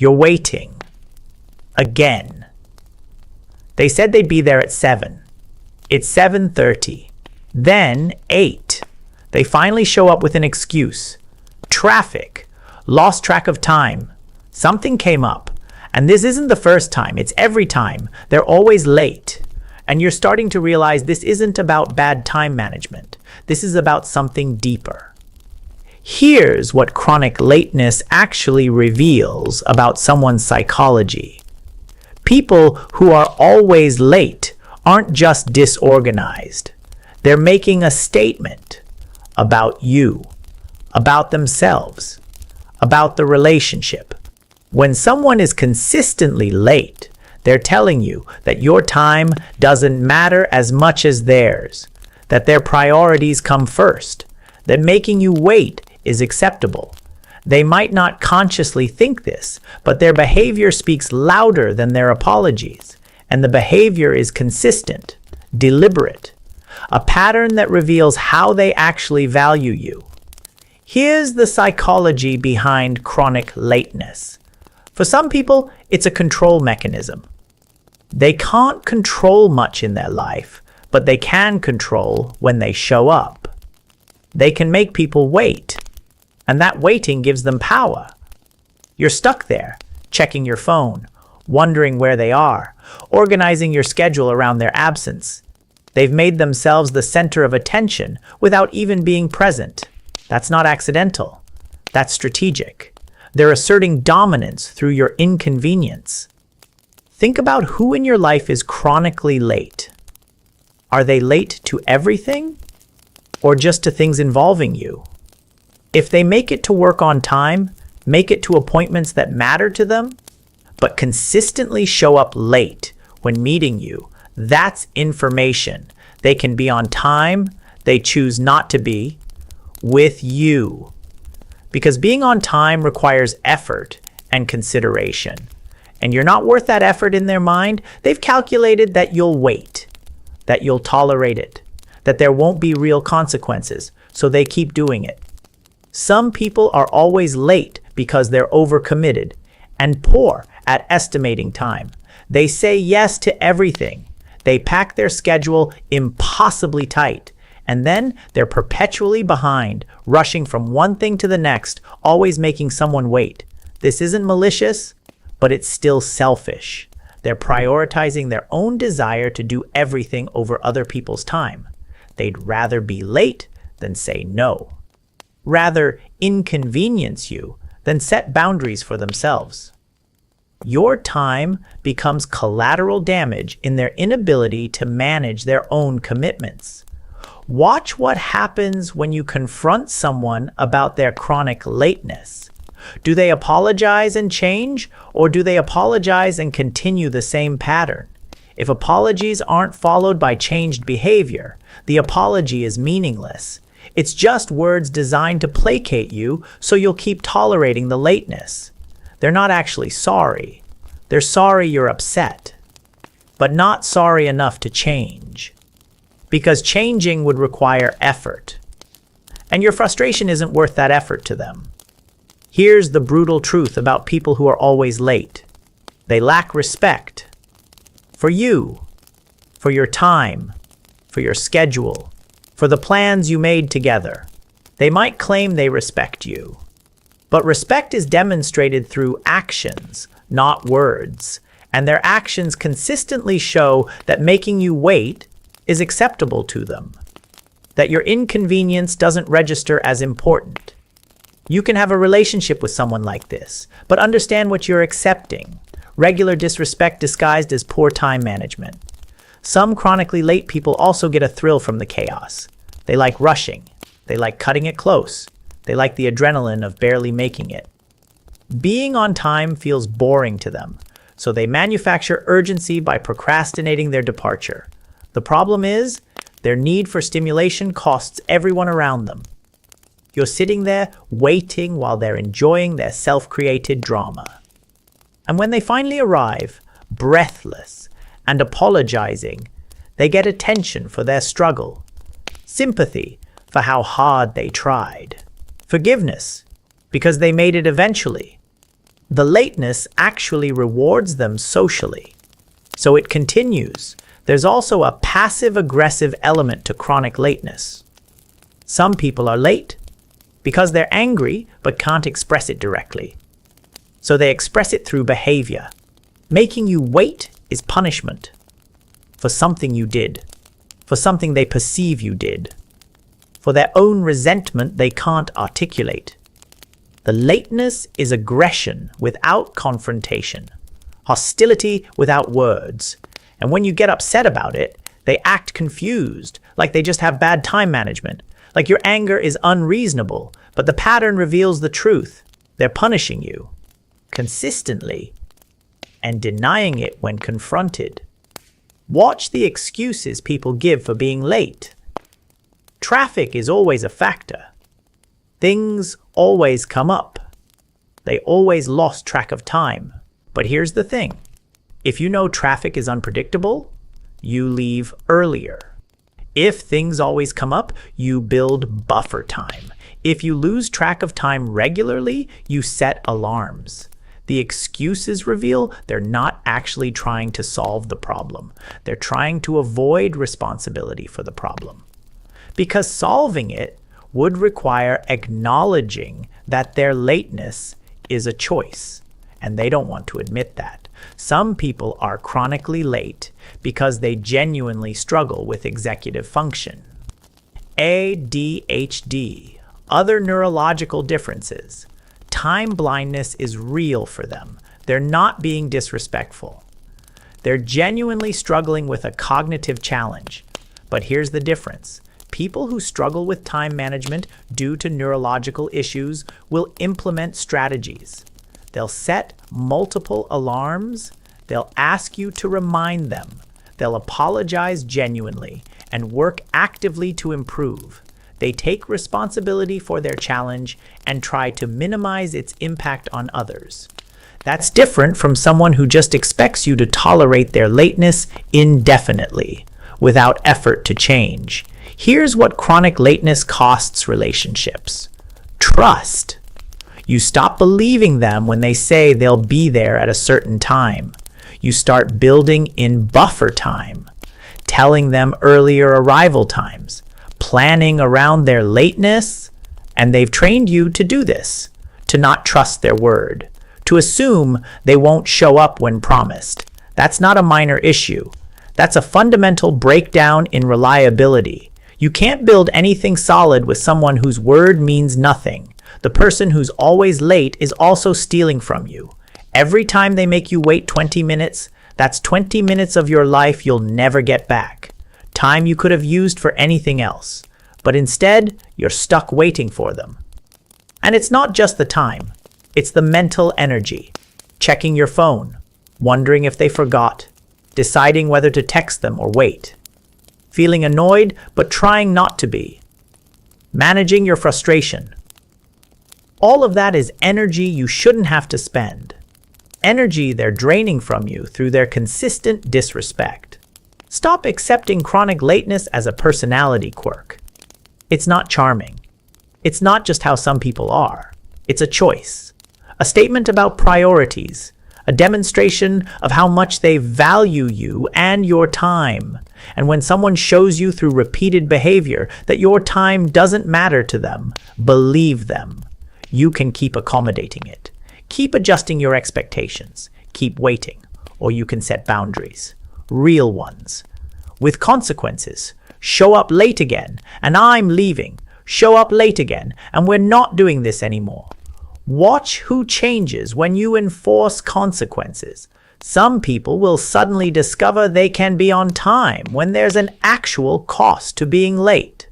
You're waiting. Again. They said they'd be there at 7. It's 7:30. Then 8. They finally show up with an excuse. Traffic. Lost track of time. Something came up. And this isn't the first time, it's every time. They're always late. And you're starting to realize this isn't about bad time management. This is about something deeper. Here's what chronic lateness actually reveals about someone's psychology. People who are always late aren't just disorganized. They're making a statement about you, about themselves, about the relationship. When someone is consistently late, they're telling you that your time doesn't matter as much as theirs, that their priorities come first, that making you wait is acceptable. They might not consciously think this, but their behavior speaks louder than their apologies, and the behavior is consistent, deliberate, a pattern that reveals how they actually value you. Here's the psychology behind chronic lateness. For some people, it's a control mechanism. They can't control much in their life, but they can control when they show up. They can make people wait, and that waiting gives them power. You're stuck there, checking your phone, wondering where they are, organizing your schedule around their absence. They've made themselves the center of attention without even being present. That's not accidental. That's strategic. They're asserting dominance through your inconvenience. Think about who in your life is chronically late. Are they late to everything, or just to things involving you? If they make it to work on time, make it to appointments that matter to them, but consistently show up late when meeting you, that's information. They can be on time, they choose not to be, with you. Because being on time requires effort and consideration. And you're not worth that effort in their mind. They've calculated that you'll wait, that you'll tolerate it, that there won't be real consequences, so they keep doing it. Some people are always late because they're overcommitted and poor at estimating time. They say yes to everything. They pack their schedule impossibly tight, and then they're perpetually behind, rushing from one thing to the next, always making someone wait. This isn't malicious, but it's still selfish. They're prioritizing their own desire to do everything over other people's time. They'd rather be late than say no. Rather inconvenience you than set boundaries for themselves. Your time becomes collateral damage in their inability to manage their own commitments. Watch what happens when you confront someone about their chronic lateness. Do they apologize and change, or do they apologize and continue the same pattern? If apologies aren't followed by changed behavior, the apology is meaningless. It's just words designed to placate you so you'll keep tolerating the lateness. They're not actually sorry. They're sorry you're upset, but not sorry enough to change. Because changing would require effort. And your frustration isn't worth that effort to them. Here's the brutal truth about people who are always late. They lack respect. For you, for your time, for your schedule, for the plans you made together. They might claim they respect you. But respect is demonstrated through actions, not words. And their actions consistently show that making you wait is acceptable to them. That your inconvenience doesn't register as important. You can have a relationship with someone like this, but understand what you're accepting. Regular disrespect disguised as poor time management. Some chronically late people also get a thrill from the chaos. They like rushing. They like cutting it close. They like the adrenaline of barely making it. Being on time feels boring to them, so they manufacture urgency by procrastinating their departure. The problem is, their need for stimulation costs everyone around them. You're sitting there waiting while they're enjoying their self-created drama. And when they finally arrive, breathless and apologizing, they get attention for their struggle, sympathy for how hard they tried, forgiveness because they made it eventually. The lateness actually rewards them socially. So it continues. There's also a passive-aggressive element to chronic lateness. Some people are late because they're angry but can't express it directly. So they express it through behavior. Making you wait is punishment for something you did, for something they perceive you did, for their own resentment they can't articulate. The lateness is aggression without confrontation, hostility without words. And when you get upset about it, they act confused, like they just have bad time management, like your anger is unreasonable, but the pattern reveals the truth. They're punishing you consistently and denying it when confronted. Watch the excuses people give for being late. Traffic is always a factor. Things always come up. They always lost track of time. But here's the thing. If you know traffic is unpredictable, you leave earlier. If things always come up, you build buffer time. If you lose track of time regularly, you set alarms. The excuses reveal they're not actually trying to solve the problem. They're trying to avoid responsibility for the problem. Because solving it would require acknowledging that their lateness is a choice, and they don't want to admit that. Some people are chronically late because they genuinely struggle with executive function. ADHD, other neurological differences. Time blindness is real for them. They're not being disrespectful. They're genuinely struggling with a cognitive challenge. But here's the difference. People who struggle with time management due to neurological issues will implement strategies. They'll set multiple alarms. They'll ask you to remind them. They'll apologize genuinely and work actively to improve. They take responsibility for their challenge and try to minimize its impact on others. That's different from someone who just expects you to tolerate their lateness indefinitely, without effort to change. Here's what chronic lateness costs relationships. Trust. You stop believing them when they say they'll be there at a certain time. You start building in buffer time, telling them earlier arrival times, planning around their lateness, and they've trained you to do this, to not trust their word, to assume they won't show up when promised. That's not a minor issue. That's a fundamental breakdown in reliability. You can't build anything solid with someone whose word means nothing. The person who's always late is also stealing from you. Every time they make you wait 20 minutes, that's 20 minutes of your life you'll never get back. Time you could have used for anything else. But instead, you're stuck waiting for them. And it's not just the time. It's the mental energy. Checking your phone, wondering if they forgot, deciding whether to text them or wait. Feeling annoyed, but trying not to be. Managing your frustration. All of that is energy you shouldn't have to spend. Energy they're draining from you through their consistent disrespect. Stop accepting chronic lateness as a personality quirk. It's not charming. It's not just how some people are. It's a choice. A statement about priorities. A demonstration of how much they value you and your time. And when someone shows you through repeated behavior that your time doesn't matter to them, believe them. You can keep accommodating it. Keep adjusting your expectations. Keep waiting. Or you can set boundaries. Real ones. With consequences. Show up late again, and I'm leaving. Show up late again, and we're not doing this anymore. Watch who changes when you enforce consequences. Some people will suddenly discover they can be on time when there's an actual cost to being late.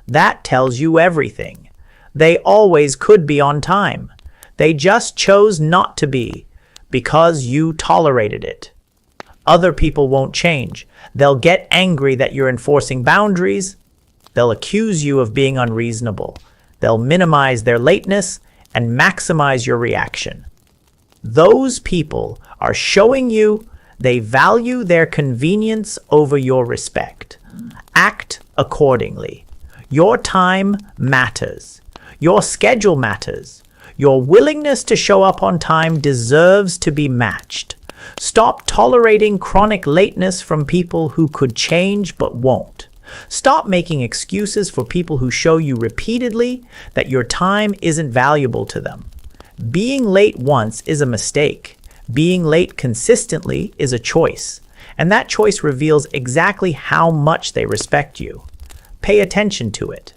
That tells you everything. They always could be on time. They just chose not to be because you tolerated it. Other people won't change. They'll get angry that you're enforcing boundaries. They'll accuse you of being unreasonable. They'll minimize their lateness and maximize your reaction. Those people are showing you they value their convenience over your respect. Act accordingly. Your time matters. Your schedule matters. Your willingness to show up on time deserves to be matched. Stop tolerating chronic lateness from people who could change but won't. Stop making excuses for people who show you repeatedly that your time isn't valuable to them. Being late once is a mistake. Being late consistently is a choice, and that choice reveals exactly how much they respect you. Pay attention to it.